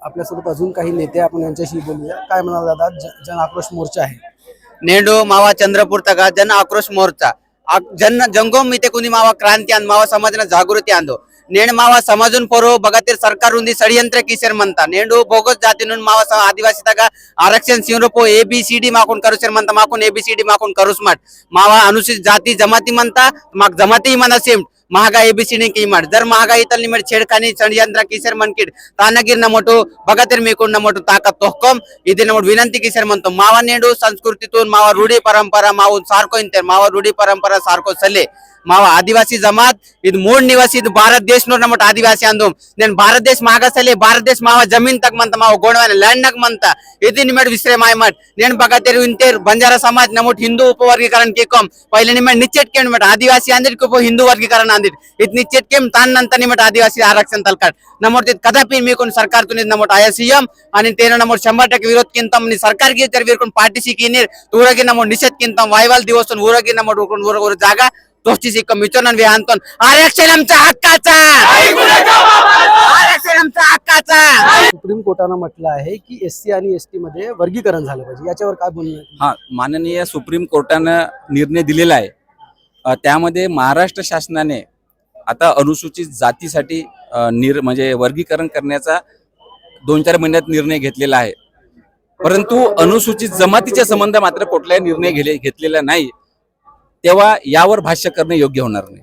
आपल्यासोबत अजून काही नेते आपण यांच्याशी बोलूया. काय म्हणाल दादा, जन आक्रोश मोर्चा आहे. नेंडू मावा चंद्रपूर तक जन आक्रोश मोर्चा जन जंगोम मिते कुनी मावा क्रांती आंद मावा समाजना जागृती आंदो नेण मावा समजून पोरो बगतीर सरकार उंदी षड्यंत्र किशर म्हणता नेंडू बोगस जाती नुन मावा आदिवासी तक आरक्षण सिंहरोपो एबीसीडी माकून करुशर म्हणता माकून एबीसीडी माकून करुस मट मावा अनुसूचित जाती जमाती म्हणता माग जमाती मन सेम महागा एबीसीडी की मट जर महागा इतल निमट छेड़खानी षड्यंत्र किशर मनकिड तानगिर नमोटो बगतीर मेकून नमोटो ताकत तोहकम इदे नमोट विनंती किशर म्हणतो मावा नेंडू संस्कृतीतून मावा रूढी परंपरा मावून सारको इंतर मावा रूढी परंपरा सारको सले मावा आदिवासी जमात इद मूळ निवासी भारत देश नो नमट आदिवासी आंदोम नेन भारत देश मागासले भारत देश मावा जमीन तक म्हणता मावा गोडवाने लँड नक म्हणता इदे निमट विसरे मायमट नेन बगतीर इंतर बंजारा समाज नमोट हिंदू उपवर्गीकरण के कम पहिले निमट निश्चित के निमट आदिवासी आंदिर को हिंदू वर्गीकरण आंदिर इत निश्चित केम तान नंतर निमट आदिवासी आरक्षण तलकाट नमोट कदापि मी कोण सरकार तुनी नमोट आया सीएम आणि तेन नमोट 100% विरोध किंतम नि सरकार की तर विरोध पार्टीसी किनीर तुरगी नमोट निषेध किंतम वायवाल दिवसून उरगी नमोट उर जागा दोस्तीची कमिशनन वे आणतो आरक्षण आमचा हक्काचा आरक्षण आमचा हक्काचा. सुप्रीम कोर्टानं म्हटलं आहे की एससी आणि एसटी मध्ये वर्गीकरण झालं पाहिजे, याच्यावर काय बोलणं आहे? हा, माननीय सुप्रीम कोर्टानं निर्णय दिलेला आहे. त्यामध्ये महाराष्ट्र शासनाने आता अनुसूचित जातीसाठी म्हणजे वर्गीकरण करण्याचा 2-4 महिन्यात निर्णय घेतलेला आहे. परंतु अनुसूचित जमातीच्या संबंध मात्र कुठलाही निर्णय घेतलेला नाही. तेव्हा यावर भाष्य करणे योग्य होणार नाही.